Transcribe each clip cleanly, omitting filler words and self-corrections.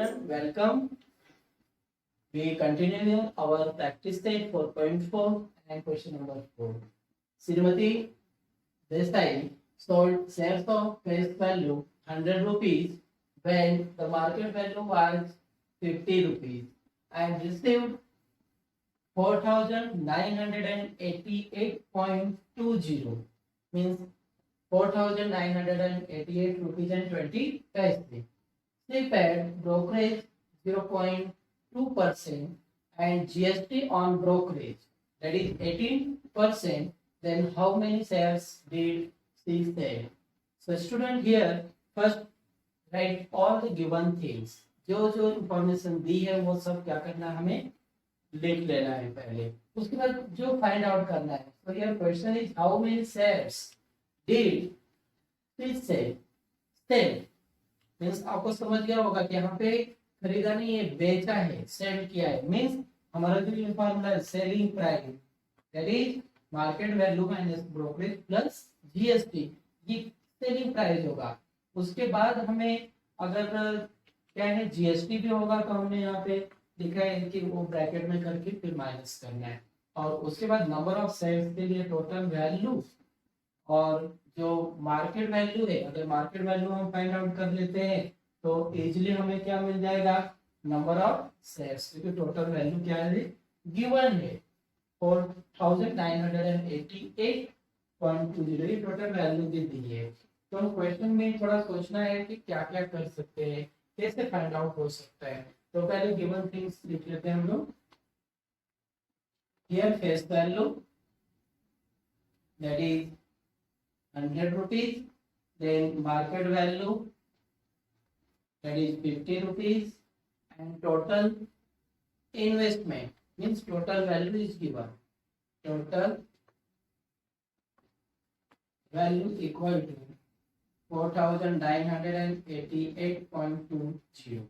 Student, welcome. We continue our practice set 4.4 and question number 4. Srimati Desai sold shares of face value 100 rupees when the market value was 50 rupees and received 4,988.20 means 4,988 rupees and 20 paise. She paid brokerage 0.2% and GST on brokerage, that is 18%. Then how many shares did she sell? So student, here first write all the given things. जो जो information दी है वो सब क्या करना है, हमें लिख लेना है पहले. उसके बाद जो फाइंड आउट करना है. So your question is how many shares did she sell? Means आपको समझ गया होगा कि यहाँ पे खरीदा नहीं है, बेचा है, सेल किया है. मीन्स हमारा जो ये फॉर्मूला है selling price, that is market value minus brokerage plus GST, ये सेलिंग प्राइस होगा. उसके बाद हमें अगर क्या है जीएसटी भी होगा तो हमने यहाँ पे लिखा है कि वो ब्रैकेट में करके फिर माइनस करना है. और उसके बाद नंबर ऑफ शेयर्स के लिए टोटल वैल्यू और जो मार्केट वैल्यू है, अगर मार्केट वैल्यू हम फाइंड आउट कर लेते हैं तो इजीली हमें क्या मिल जाएगा, नंबर ऑफ शेयर्स, क्योंकि टोटल वैल्यू क्या है गिवन है 4,988.20, ये टोटल वैल्यू दी दी है. तो क्वेश्चन में थोड़ा सोचना है कि क्या क्या कर सकते हैं, कैसे फाइंड आउट हो सकता है. तो पहले गिवन थिंग्स लिख लेते हैं हम लोग. Here face value that is 100 rupees, then market value that is 50 rupees, and total investment means total value is given, total value equal to 4,988.20,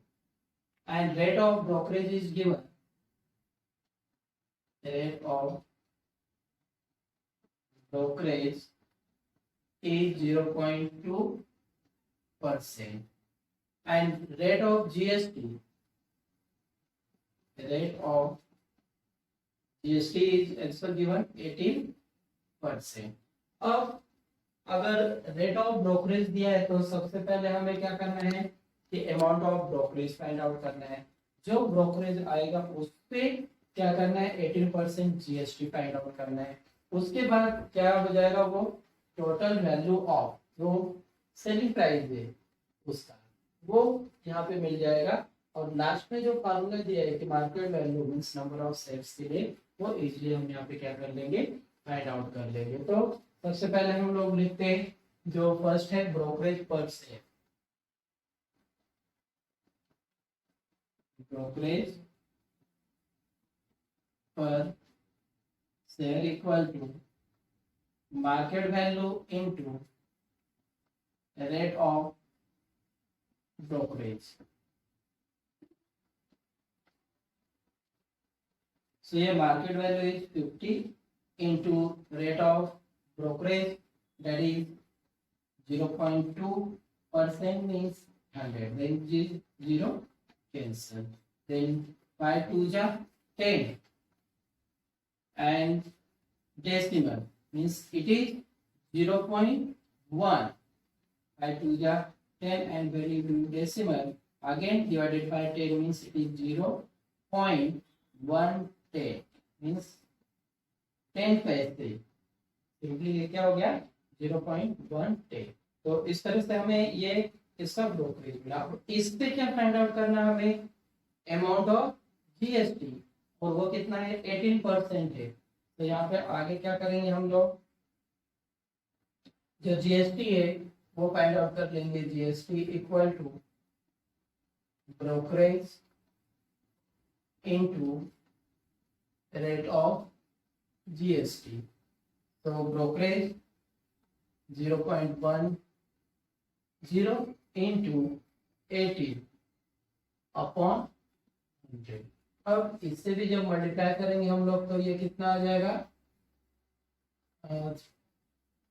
and rate of brokerage is given, rate of brokerage is 0.2% and rate of GST is also given 18%. अब अगर rate of brokerage दिया है तो सबसे पहले हमें क्या करना है कि amount of brokerage find out करना है. जो ब्रोकरेज आएगा उस पे क्या करना है 18% जीएसटी फाइंड आउट करना है. उसके बाद क्या हो जाएगा, वो टोटल वैल्यू ऑफ जो सेलिंग प्राइस है उसका वो यहाँ पे मिल जाएगा. और लास्ट में जो फार्मूला दिया है कि market value means number of shares के लिए, वो इजीली हम यहाँ पे क्या कर लेंगे, फाइंड आउट कर लेंगे. तो सबसे पहले हम लोग लिखते हैं जो फर्स्ट है ब्रोकरेज पर शेयर, ब्रोकरेज पर share equal to market value into rate of brokerage. So here market value is 50 into rate of brokerage, that is 0.2% means 100, then 0 cancel, then 5 2 10 and decimal means it is 0.1, 5 2 10 and very decimal again divided by 10 means it is 0.110 means 10 पैसे. Simply ये क्या हो गया 0.110. तो इस तरह से हमें ये इसका ब्रोकरेज मिला. इस पे क्या फाइंड आउट करना है हमें, अमाउंट ऑफ जीएसटी, और वो कितना है 18% है. तो यहाँ पे आगे क्या करेंगे हम लोग, जो जीएसटी है वो फाइंड आउट कर लेंगे. GST equal to brokerage into rate of GST. तो ब्रोकरेज 0.10 इंटू 18 अपॉन 100. अब इससे भी जब मल्टीप्लाई करेंगे हम लोग तो ये कितना आ जाएगा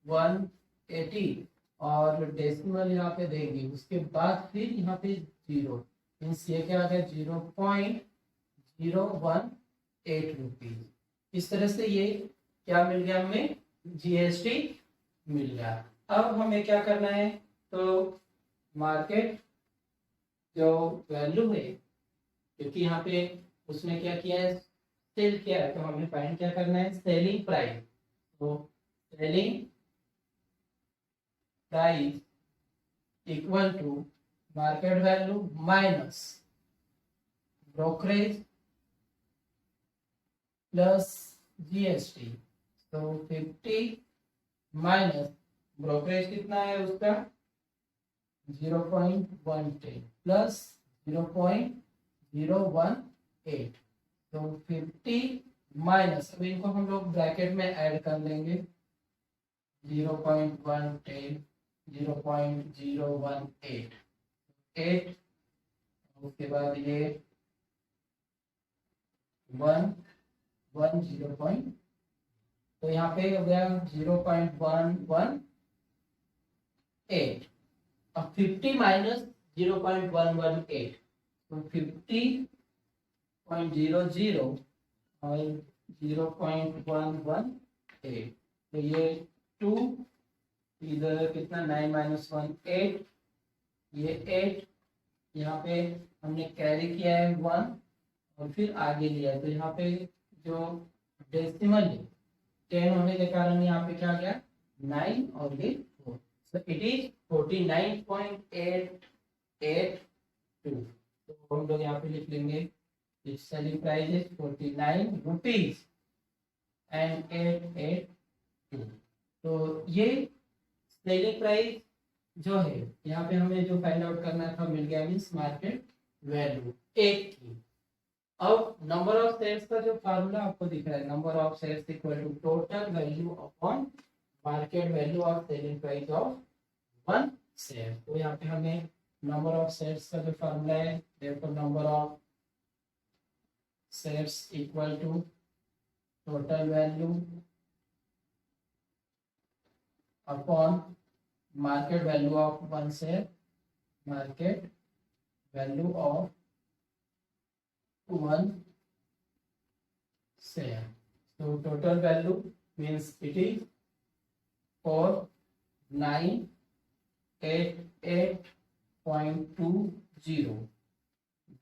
180 और डेसिमल यहाँ पे देंगे. उसके बाद फिर यहाँ पे 0, मीन्स ये क्या आ गया 0.018 रुपीज। इस तरह से ये क्या मिल गया हमें, जीएसटी मिल गया। अब हमें क्या करना है, तो मार्केट जो वैल्यू है, क्योंकि यहाँ पे उसने क्या किया है, सेल किया है, तो हमें फाइंड क्या करना है, सेलिंग प्राइस। तो selling price equal to market value minus brokerage plus GST. तो 50 माइनस ब्रोकरेज कितना है उसका 0.110 प्लस 0.018। तो 50 माइनस, अब इनको हम लोग ब्रैकेट में ऐड कर लेंगे, 0.110 0.018 8, उसके बाद ये 1 1 0. तो यहाँ पे हो गया 0.118। अब 50 माइनस 0.118, तो 50.00 और 0.118, तो ये 2 इधर कितना 9 माइनस 1 8, ये 8, यहाँ पे हमने कैरी किया है 1 और फिर आगे लिया है, तो यहाँ पे जो डेसिमल है 10 होने के कारण यहाँ पे क्या गया 9 और ये 4, so it is 49.882। तो हम लोग यहाँ पे लिख लेंगे selling price is 49 rupees and 882। तो ये सेलिंग प्राइस जो है, यहाँ पे हमें जो फाइंड आउट करना था मिल गया, मीन्स मार्केट वैल्यू एक की। अब नंबर ऑफ शेयर्स का जो फार्मूला आपको दिख रहा है, number of shares equal to total value upon market value of selling price of one share. तो यहाँ पे हमें नंबर ऑफ शेयर्स का जो फार्मूला है, देखो number of shares equal to total value upon market value of one share, market value of one share. So total value means it is 4988.20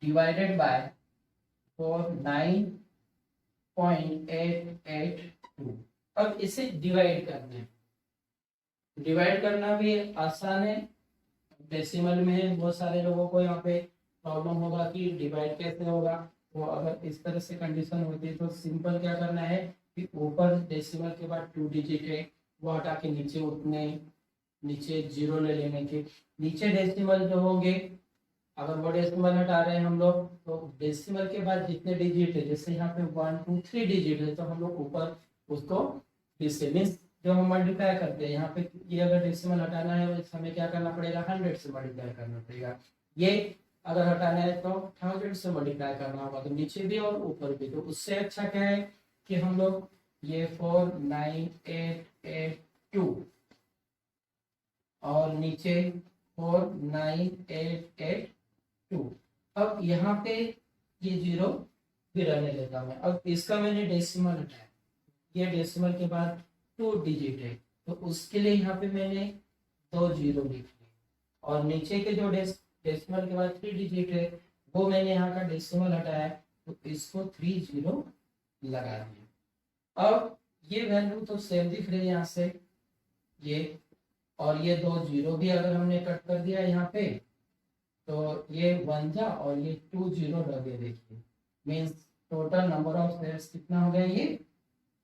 divided by 49.882। अब इसे डिवाइड करना है, divide करना भी आसान है, डेसिमल में है, बहुत सारे लोगों को यहाँ पे प्रॉब्लम होगा कि डिवाइड कैसे होगा। तो अगर इस तरह से कंडीशन होती है तो सिंपल क्या करना है कि ऊपर डेसिमल के बाद 2 डिजिट है वो हटा के नीचे उतने नीचे 0 ले लेने के, नीचे डेसिमल जो होंगे अगर वो डेसिमल हटा रहे हैं हम लोग, तो डेसिमल के बाद जितने डिजिट है, जैसे यहाँ पे 1 2 3 डिजिट है, तो हम लोग ऊपर उसको मीन्स जो हम मल्टीप्लाई करते हैं, यहाँ पे ये अगर डेसिमल हटाना है तो हमें क्या करना पड़ेगा 100 से मल्टीप्लाई करना पड़ेगा, ये अगर हटाना है तो 1000 से मल्टीप्लाई करना होगा, तो नीचे भी और ऊपर भी। तो उससे अच्छा क्या है कि हम लोग ये 49882 और नीचे 49882। अब यहाँ पे ये 0 भी रहने देता हूँ। अब इसका मैंने डेसिमल हटाया, ये डेसिमल के बाद 2 डिजिट है, तो उसके लिए यहाँ पे मैंने 2 0 लिख लिया, और नीचे के जो डेसिमल के बाद 3 डिजिट है वो मैंने यहाँ का डेसिमल हटाया, तो इसको 3 0 लगा दिया। अब ये वैल्यू तो सेम दिख रही है यहाँ से, ये और ये 2 0 भी अगर हमने कट कर दिया यहाँ पे, तो ये 1 जा और ये 2 0 लगे, देखिए means total number of shares कितना हो गया, ये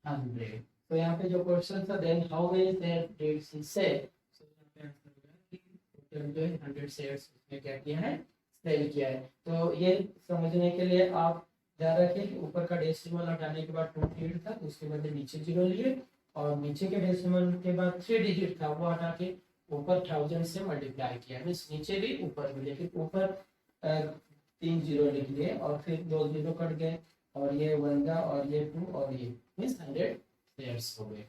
100। तो यहाँ पे जो क्वेश्चन था then how many share did she sell, so यहाँ पे आंसर होगा कि टोटल जो है 100 शेयर्स उसने क्या किया है, सेल किया है। तो ये समझने के लिए आप ध्यान रखिए कि ऊपर का डेसिमल हटाने के बाद 2 डिजिट था, उसके बाद नीचे 0 लिए, और नीचे के डेसिमल के बाद 3 डिजिट था वो हटा के ऊपर 1000 से मल्टीप्लाई किया, मीन्स नीचे भी ऊपर भी, लेकिन ऊपर 3 0 लिख लिए और फिर 2 0 कट गए, और ये 1 का और ये 2 और ये मीन्स 100 शेयर्स हो गए।